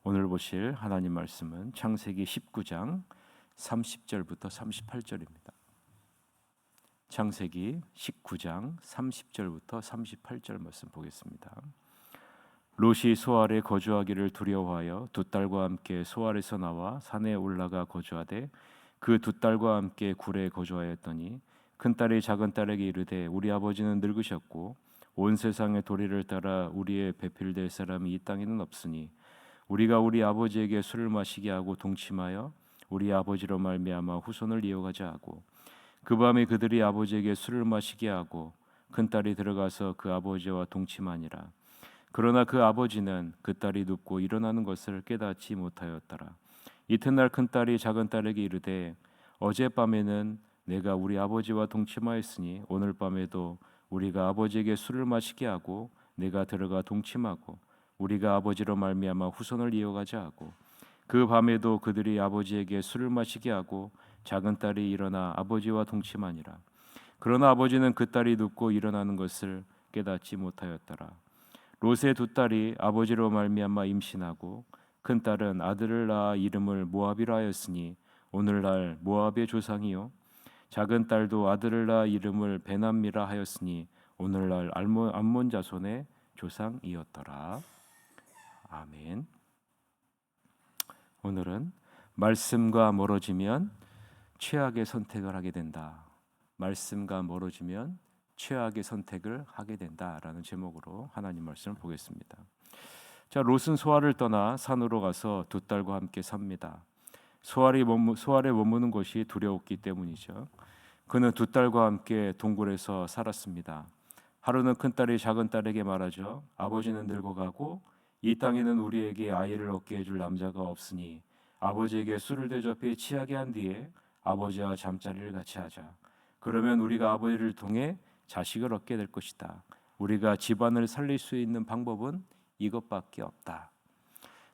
오늘 보실 하나님 말씀은 창세기 19장 30절부터 38절입니다. 창세기 19장 30절부터 38절 말씀 보겠습니다. 롯이 소알에 거주하기를 두려워하여 두 딸과 함께 소알에서 나와 산에 올라가 거주하되 그 두 딸과 함께 굴에 거주하였더니 큰딸이 작은딸에게 이르되 우리 아버지는 늙으셨고 온 세상의 도리를 따라 우리의 배필될 사람이 이 땅에는 없으니 우리가 우리 아버지에게 술을 마시게 하고 동침하여 우리 아버지로 말미암아 후손을 이어가자 하고 그 밤에 그들이 아버지에게 술을 마시게 하고 큰딸이 들어가서 그 아버지와 동침하니라. 그러나 그 아버지는 그 딸이 눕고 일어나는 것을 깨닫지 못하였더라. 이튿날 큰딸이 작은딸에게 이르되 어젯밤에는 내가 우리 아버지와 동침하였으니 오늘 밤에도 우리가 아버지에게 술을 마시게 하고 내가 들어가 동침하고 우리가 아버지로 말미암아 후손을 이어가자 하고 그 밤에도 그들이 아버지에게 술을 마시게 하고 작은딸이 일어나 아버지와 동침하니라. 그러나 아버지는 그 딸이 눕고 일어나는 것을 깨닫지 못하였더라. 롯의 두 딸이 아버지로 말미암아 임신하고 큰딸은 아들을 낳아 이름을 모압이라 하였으니 오늘날 모압의 조상이요 작은딸도 아들을 낳아 이름을 베남미라 하였으니 오늘날 암몬 자손의 조상이었더라. 아멘. 오늘은 말씀과 멀어지면 최악의 선택을 하게 된다. 말씀과 멀어지면 최악의 선택을 하게 된다라는 제목으로 하나님 말씀을 보겠습니다. 자, 롯은 소알을 떠나 산으로 가서 두 딸과 함께 삽니다. 소알에 머무는 것이 두려웠기 때문이죠. 그는 두 딸과 함께 동굴에서 살았습니다. 하루는 큰딸이 작은딸에게 말하죠. 아버지는 늙어가고 이 땅에는 우리에게 아이를 얻게 해줄 남자가 없으니 아버지에게 술을 대접해 취하게 한 뒤에 아버지와 잠자리를 같이 하자. 그러면 우리가 아버지를 통해 자식을 얻게 될 것이다. 우리가 집안을 살릴 수 있는 방법은 이것밖에 없다.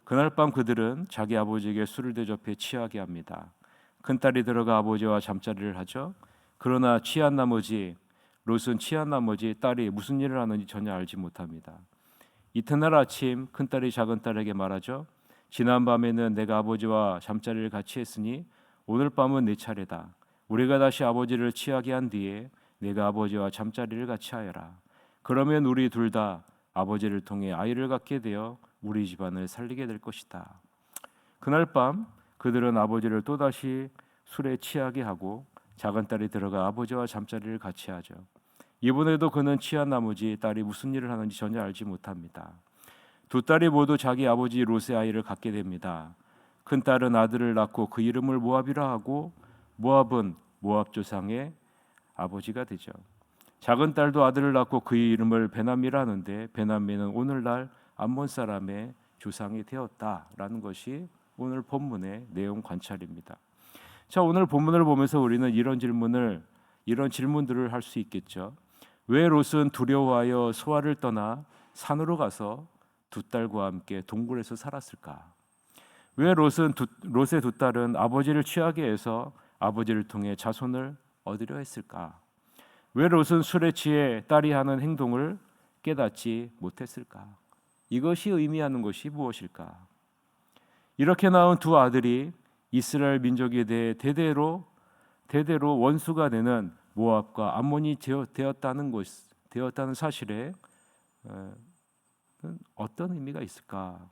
그날 밤 그들은 자기 아버지에게 술을 대접해 취하게 합니다. 큰딸이 들어가 아버지와 잠자리를 하죠. 그러나 롯은 취한 나머지 딸이 무슨 일을 하는지 전혀 알지 못합니다. 이튿날 아침 큰딸이 작은딸에게 말하죠. 지난 밤에는 내가 아버지와 잠자리를 같이 했으니 오늘 밤은 내 차례다. 우리가 다시 아버지를 취하게 한 뒤에 내가 아버지와 잠자리를 같이 하여라. 그러면 우리 둘 다 아버지를 통해 아이를 갖게 되어 우리 집안을 살리게 될 것이다. 그날 밤 그들은 아버지를 또다시 술에 취하게 하고 작은딸이 들어가 아버지와 잠자리를 같이 하죠. 이번에도 그는 취한 나머지 딸이 무슨 일을 하는지 전혀 알지 못합니다. 두 딸이 모두 자기 아버지 롯의 아이를 갖게 됩니다. 큰 딸은 아들을 낳고 그 이름을 모압이라 하고 모압은 모압 조상의 아버지가 되죠. 작은 딸도 아들을 낳고 그 이름을 베남미라 하는데 베남미는 오늘날 암몬 사람의 조상이 되었다라는 것이 오늘 본문의 내용 관찰입니다. 자, 오늘 본문을 보면서 우리는 이런 질문들을 할 수 있겠죠. 왜 롯은 두려워하여 소알을 떠나 산으로 가서 두 딸과 함께 동굴에서 살았을까? 왜 롯의 두 딸은 아버지를 취하게 해서 아버지를 통해 자손을 얻으려 했을까? 왜 롯은 술에 취해 딸이 하는 행동을 깨닫지 못했을까? 이것이 의미하는 것이 무엇일까? 이렇게 낳은 두 아들이 이스라엘 민족에 대해 대대로 원수가 되는 모압과 암몬이 되었다는 사실에 어떤 의미가 있을까?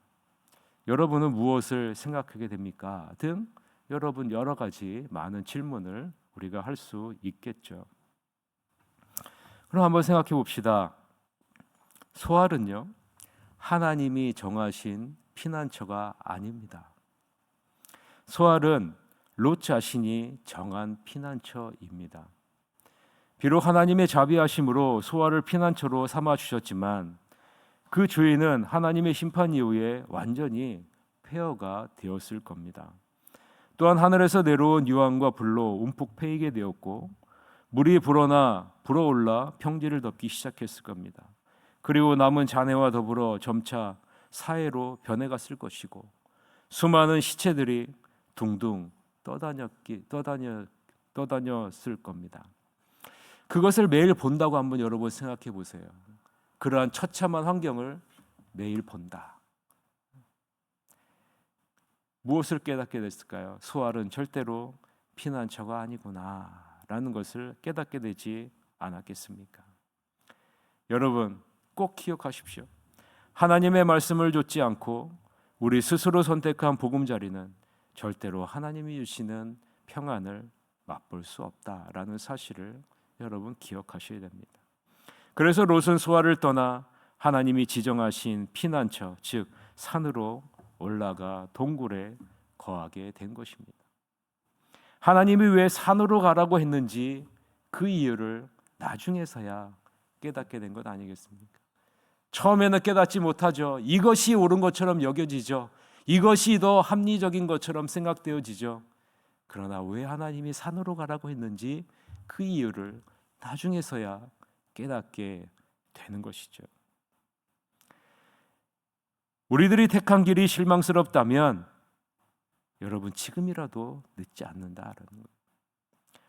여러분은 무엇을 생각하게 됩니까? 등 여러분 여러 가지 많은 질문을 우리가 할 수 있겠죠. 그럼 한번 생각해 봅시다. 소알은요, 하나님이 정하신 피난처가 아닙니다. 소알은 롯 자신이 정한 피난처입니다. 비록 하나님의 자비하심으로 소알을 피난처로 삼아 주셨지만 그 주인은 하나님의 심판 이후에 완전히 폐허가 되었을 겁니다. 또한 하늘에서 내려온 유황과 불로 움푹 패이게 되었고 물이 불어올라 평지를 덮기 시작했을 겁니다. 그리고 남은 잔해와 더불어 점차 사해로 변해갔을 것이고 수많은 시체들이 둥둥 떠다녔을 겁니다. 그것을 매일 본다고 한번 여러분 생각해 보세요. 그러한 처참한 환경을 매일 본다. 무엇을 깨닫게 됐을까요? 소알은 절대로 피난처가 아니구나 라는 것을 깨닫게 되지 않았겠습니까? 여러분 꼭 기억하십시오. 하나님의 말씀을 좇지 않고 우리 스스로 선택한 보금자리는 절대로 하나님이 주시는 평안을 맛볼 수 없다라는 사실을 여러분 기억하셔야 됩니다. 그래서 롯은 소알을 떠나 하나님이 지정하신 피난처, 즉 산으로 올라가 동굴에 거하게 된 것입니다. 하나님이 왜 산으로 가라고 했는지 그 이유를 나중에서야 깨닫게 된 것 아니겠습니까? 처음에는 깨닫지 못하죠. 이것이 옳은 것처럼 여겨지죠. 이것이 더 합리적인 것처럼 생각되어지죠. 그러나 왜 하나님이 산으로 가라고 했는지 그 이유를 나중에서야 깨닫게 되는 것이죠. 우리들이 택한 길이 실망스럽다면 여러분 지금이라도 늦지 않는다라는 거예요.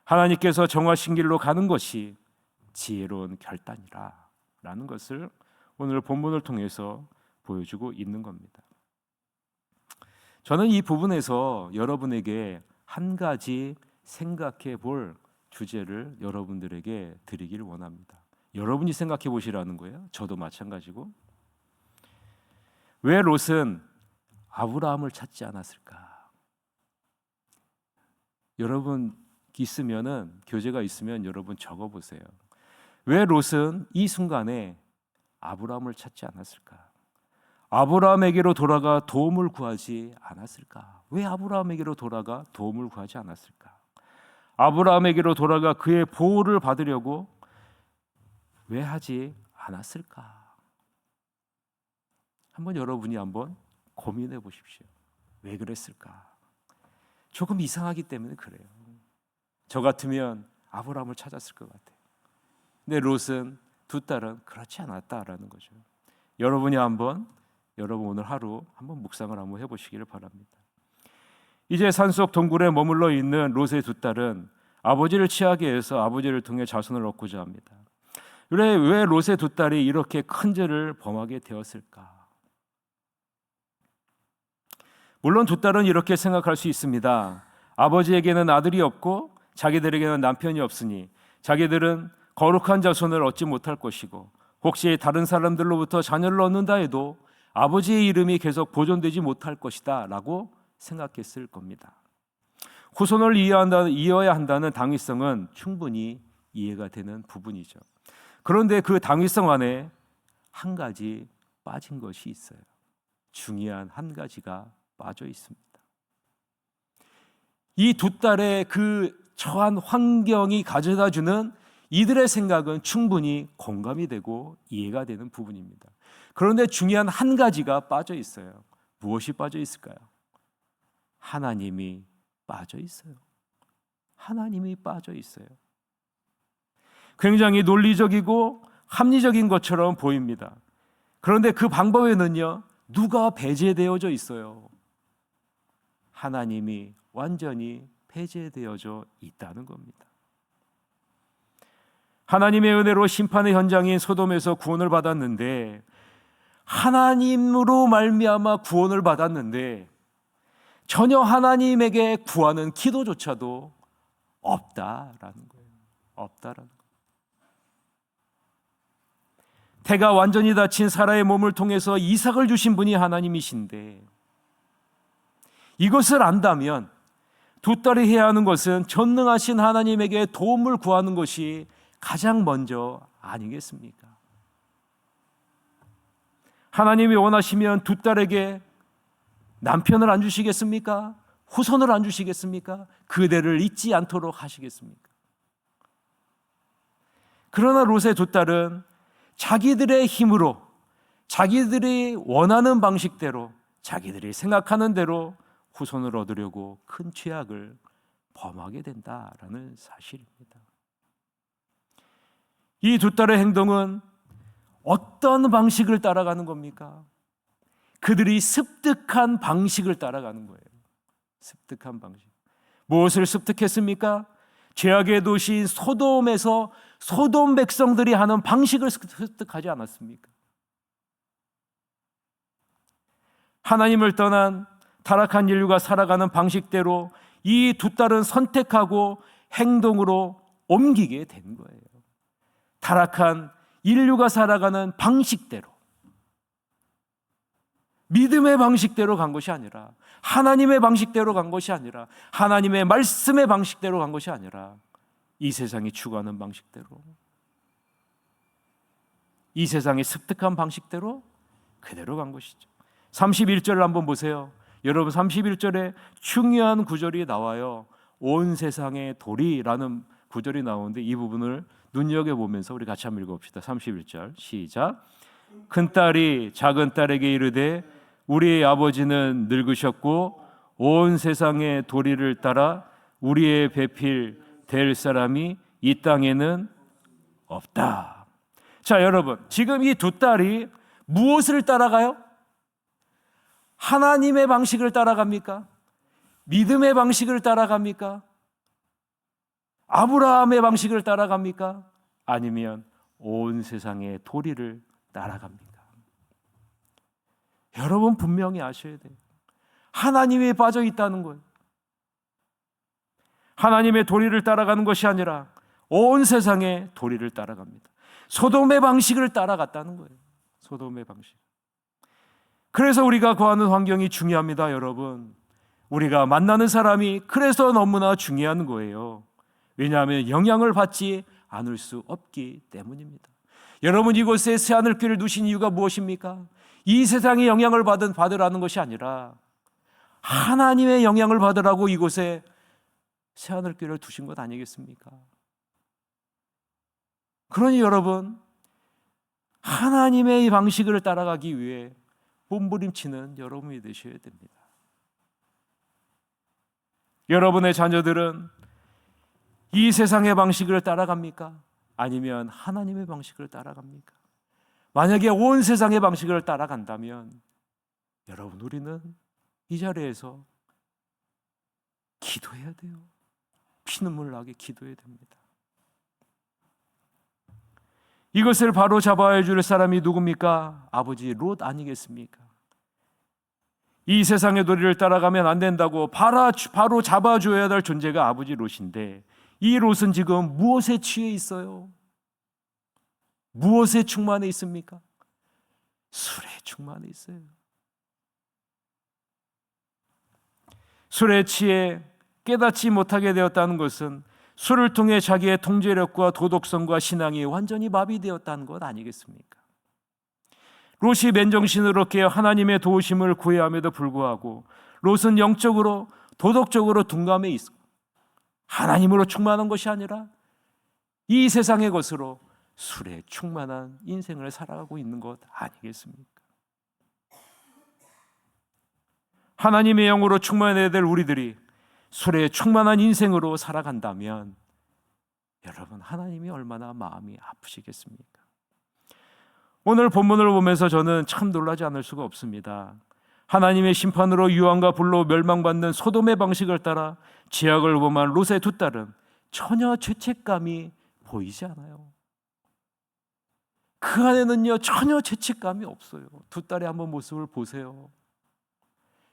하나님께서 정하신 길로 가는 것이 지혜로운 결단이라는 것을 오늘 본문을 통해서 보여주고 있는 겁니다. 저는 이 부분에서 여러분에게 한 가지 생각해 볼 주제를 여러분들에게 드리길 원합니다. 여러분이 생각해 보시라는 거예요. 저도 마찬가지고. 왜 롯은 아브라함을 찾지 않았을까? 여러분 있으면은 교재가 있으면 여러분 적어 보세요. 왜 롯은 이 순간에 아브라함을 찾지 않았을까? 아브라함에게로 돌아가 도움을 구하지 않았을까? 왜 아브라함에게로 돌아가 도움을 구하지 않았을까? 아브라함에게로 돌아가 그의 보호를 받으려고 왜 하지 않았을까? 한번 여러분이 한번 고민해 보십시오. 왜 그랬을까? 조금 이상하기 때문에 그래요. 저 같으면 아브라함을 찾았을 것 같아요. 근데 롯은 두 딸은 그렇지 않았다라는 거죠. 여러분이 여러분 오늘 하루 한번 묵상을 한번 해보시기를 바랍니다. 이제 산속 동굴에 머물러 있는 롯의 두 딸은 아버지를 취하게 해서 아버지를 통해 자손을 얻고자 합니다. 왜 롯의 두 딸이 이렇게 큰 죄를 범하게 되었을까? 물론 두 딸은 이렇게 생각할 수 있습니다. 아버지에게는 아들이 없고 자기들에게는 남편이 없으니 자기들은 거룩한 자손을 얻지 못할 것이고 혹시 다른 사람들로부터 자녀를 얻는다 해도 아버지의 이름이 계속 보존되지 못할 것이다 라고 생각했을 겁니다. 후손을 이어야 한다는 당위성은 충분히 이해가 되는 부분이죠. 그런데 그 당위성 안에 한 가지 빠진 것이 있어요. 중요한 한 가지가 빠져 있습니다. 이 두 딸의 그 처한 환경이 가져다주는 이들의 생각은 충분히 공감이 되고 이해가 되는 부분입니다. 그런데 중요한 한 가지가 빠져 있어요. 무엇이 빠져 있을까요? 하나님이 빠져 있어요. 하나님이 빠져 있어요. 굉장히 논리적이고 합리적인 것처럼 보입니다. 그런데 그 방법에는요, 누가 배제되어져 있어요? 하나님이 완전히 배제되어져 있다는 겁니다. 하나님의 은혜로 심판의 현장인 소돔에서 구원을 받았는데 하나님으로 말미암아 구원을 받았는데 전혀 하나님에게 구하는 기도조차도 없다라는 거예요. 없다라는 거예요. 태가 완전히 다친 사라의 몸을 통해서 이삭을 주신 분이 하나님이신데 이것을 안다면 두 딸이 해야 하는 것은 전능하신 하나님에게 도움을 구하는 것이 가장 먼저 아니겠습니까? 하나님이 원하시면 두 딸에게 남편을 안 주시겠습니까? 후손을 안 주시겠습니까? 그대를 잊지 않도록 하시겠습니까? 그러나 롯의 두 딸은 자기들의 힘으로 자기들이 원하는 방식대로 자기들이 생각하는 대로 후손을 얻으려고 큰 죄악을 범하게 된다라는 사실입니다. 이 두 딸의 행동은 어떤 방식을 따라가는 겁니까? 그들이 습득한 방식을 따라가는 거예요. 습득한 방식. 무엇을 습득했습니까? 죄악의 도시인 소돔에서 소돔 백성들이 하는 방식을 습득하지 않았습니까? 하나님을 떠난 타락한 인류가 살아가는 방식대로 이 두 딸은 선택하고 행동으로 옮기게 된 거예요. 타락한 인류가 살아가는 방식대로, 믿음의 방식대로 간 것이 아니라, 하나님의 방식대로 간 것이 아니라, 하나님의 말씀의 방식대로 간 것이 아니라 이 세상이 추구하는 방식대로, 이 세상의 습득한 방식대로 그대로 간 것이죠. 31절을 한번 보세요. 여러분, 31절에 중요한 구절이 나와요. 온 세상의 도리라는 구절이 나오는데 이 부분을 눈여겨보면서 우리 같이 한번 읽어봅시다. 31절 시작. 큰딸이 작은딸에게 이르되 우리의 아버지는 늙으셨고 온 세상의 도리를 따라 우리의 배필 될 사람이 이 땅에는 없다. 자, 여러분, 지금 이 두 딸이 무엇을 따라가요? 하나님의 방식을 따라갑니까? 믿음의 방식을 따라갑니까? 아브라함의 방식을 따라갑니까? 아니면 온 세상의 도리를 따라갑니까? 여러분 분명히 아셔야 돼요. 하나님이 빠져 있다는 거예요. 하나님의 도리를 따라가는 것이 아니라 온 세상의 도리를 따라갑니다. 소돔의 방식을 따라갔다는 거예요. 소돔의 방식. 그래서 우리가 거하는 환경이 중요합니다, 여러분. 우리가 만나는 사람이 그래서 너무나 중요한 거예요. 왜냐하면 영향을 받지 않을 수 없기 때문입니다. 여러분, 이곳에 새하늘길을 두신 이유가 무엇입니까? 이 세상의 영향을 받으라는 것이 아니라 하나님의 영향을 받으라고 이곳에 새하늘길을 두신 것 아니겠습니까? 그러니 여러분, 하나님의 방식을 따라가기 위해 몸부림치는 여러분이 되셔야 됩니다. 여러분의 자녀들은 이 세상의 방식을 따라갑니까? 아니면 하나님의 방식을 따라갑니까? 만약에 온 세상의 방식을 따라간다면 여러분, 우리는 이 자리에서 기도해야 돼요. 피눈물 나게 기도해야 됩니다. 이것을 바로 잡아야 줄 사람이 누굽니까? 아버지 롯 아니겠습니까? 이 세상의 도리를 따라가면 안 된다고 바로 잡아줘야 될 존재가 아버지 롯인데, 이 롯은 지금 무엇에 취해 있어요? 무엇에 충만해 있습니까? 술에 충만해 있어요. 술에 취해 깨닫지 못하게 되었다는 것은 술을 통해 자기의 통제력과 도덕성과 신앙이 완전히 마비되었다는 것 아니겠습니까? 롯이 맨정신으로 이렇게 하나님의 도우심을 구해함에도 불구하고 롯은 영적으로 도덕적으로 둔감해 있고 하나님으로 충만한 것이 아니라 이 세상의 것으로 술에 충만한 인생을 살아가고 있는 것 아니겠습니까? 하나님의 영으로 충만해야 될 우리들이 술에 충만한 인생으로 살아간다면 여러분, 하나님이 얼마나 마음이 아프시겠습니까? 오늘 본문을 보면서 저는 참 놀라지 않을 수가 없습니다. 하나님의 심판으로 유황과 불로 멸망받는 소돔의 방식을 따라 죄악을 범한 롯의 두 딸은 전혀 죄책감이 보이지 않아요. 그 안에는요, 전혀 죄책감이 없어요. 두 딸의 한번 모습을 보세요.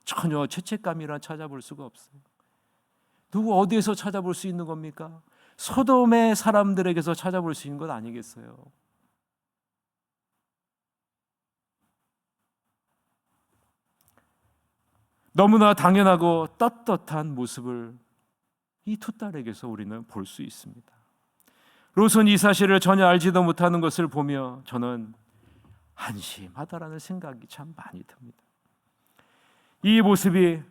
전혀 죄책감이란 찾아볼 수가 없어요. 누구 어디에서 찾아볼 수 있는 겁니까? 소돔의 사람들에게서 찾아볼 수 있는 것 아니겠어요? 너무나 당연하고 떳떳한 모습을 이 두 딸에게서 우리는 볼 수 있습니다. 롯은 이 사실을 전혀 알지도 못하는 것을 보며 저는 한심하다라는 생각이 참 많이 듭니다. 이 모습이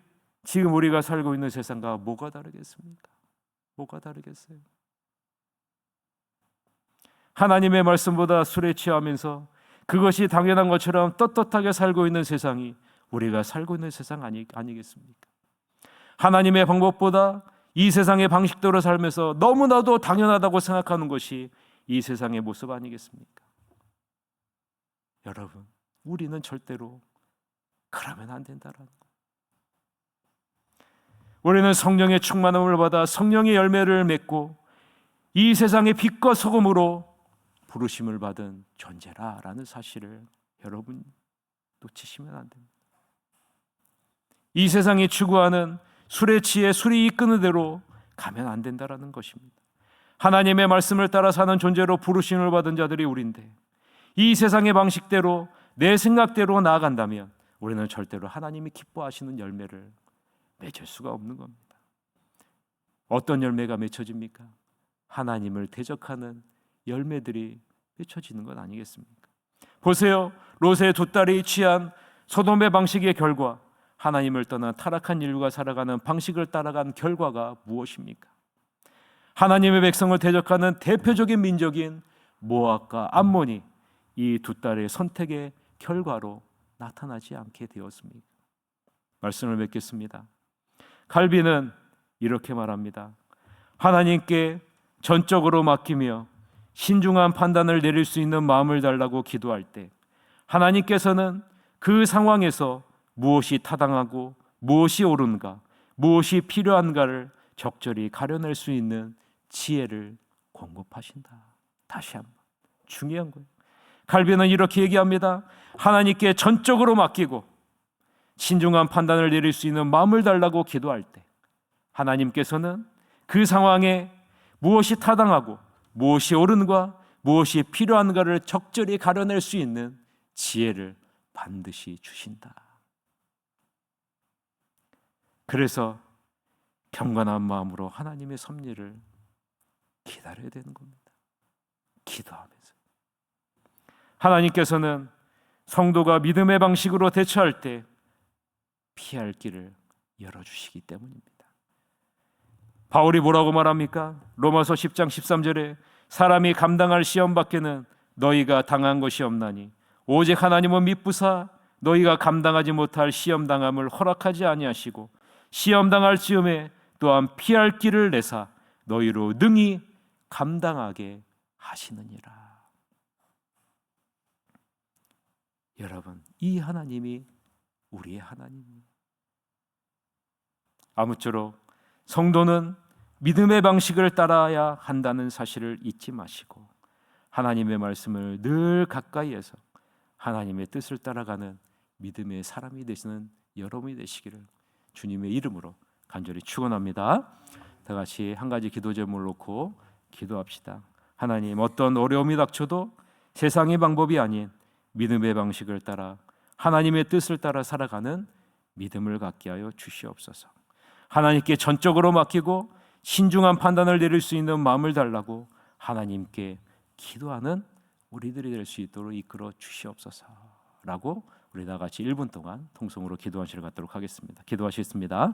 지금 우리가 살고 있는 세상과 뭐가 다르겠습니까? 뭐가 다르겠어요? 하나님의 말씀보다 술에 취하면서 그것이 당연한 것처럼 떳떳하게 살고 있는 세상이 우리가 살고 있는 세상 아니겠습니까? 하나님의 방법보다 이 세상의 방식대로 살면서 너무나도 당연하다고 생각하는 것이 이 세상의 모습 아니겠습니까? 여러분, 우리는 절대로 그러면 안 된다라는 것. 우리는 성령의 충만함을 받아 성령의 열매를 맺고 이 세상의 빛과 소금으로 부르심을 받은 존재라라는 사실을 여러분 놓치시면 안 됩니다. 이 세상이 추구하는 술에 취해 술이 이끄는 대로 가면 안 된다라는 것입니다. 하나님의 말씀을 따라 사는 존재로 부르심을 받은 자들이 우리인데, 이 세상의 방식대로 내 생각대로 나아간다면 우리는 절대로 하나님이 기뻐하시는 열매를 맺을 수가 없는 겁니다. 어떤 열매가 맺혀집니까? 하나님을 대적하는 열매들이 맺혀지는 것 아니겠습니까? 보세요. 롯의 두 딸이 취한 소돔의 방식의 결과, 하나님을 떠난 타락한 인류가 살아가는 방식을 따라간 결과가 무엇입니까? 하나님의 백성을 대적하는 대표적인 민족인 모압과 암몬이 이 두 딸의 선택의 결과로 나타나지 않게 되었습니다. 말씀을 맺겠습니다. 칼빈은 이렇게 말합니다. 하나님께 전적으로 맡기며 신중한 판단을 내릴 수 있는 마음을 달라고 기도할 때 하나님께서는 그 상황에서 무엇이 타당하고 무엇이 옳은가, 무엇이 필요한가를 적절히 가려낼 수 있는 지혜를 공급하신다. 다시 한번 중요한 거예요. 칼빈은 이렇게 얘기합니다. 하나님께 전적으로 맡기고 신중한 판단을 내릴 수 있는 마음을 달라고 기도할 때 하나님께서는 그 상황에 무엇이 타당하고 무엇이 옳은가, 무엇이 필요한가를 적절히 가려낼 수 있는 지혜를 반드시 주신다. 그래서 경건한 마음으로 하나님의 섭리를 기다려야 되는 겁니다. 기도하면서. 하나님께서는 성도가 믿음의 방식으로 대처할 때 피할 길을 열어주시기 때문입니다. 바울이 뭐라고 말합니까? 로마서 10장 13절에 사람이 감당할 시험 밖에는 너희가 당한 것이 없나니 오직 하나님은 미쁘사 너희가 감당하지 못할 시험 당함을 허락하지 아니하시고 시험 당할 즈음에 또한 피할 길을 내사 너희로 능히 감당하게 하시느니라. 여러분, 이 하나님이 우리의 하나님입니다. 아무쪼록 성도는 믿음의 방식을 따라야 한다는 사실을 잊지 마시고 하나님의 말씀을 늘 가까이에서 하나님의 뜻을 따라가는 믿음의 사람이 되시는 여러분이 되시기를 주님의 이름으로 간절히 축원합니다. 다 같이 한 가지 기도 제목을 놓고 기도합시다. 하나님, 어떤 어려움이 닥쳐도 세상의 방법이 아닌 믿음의 방식을 따라 하나님의 뜻을 따라 살아가는 믿음을 갖게 하여 주시옵소서. 하나님께 전적으로 맡기고 신중한 판단을 내릴 수 있는 마음을 달라고 하나님께 기도하는 우리들이 될 수 있도록 이끌어 주시옵소서라고 우리 다 같이 1분 동안 통성으로 기도하시러 갖도록 하겠습니다. 기도하시겠습니다.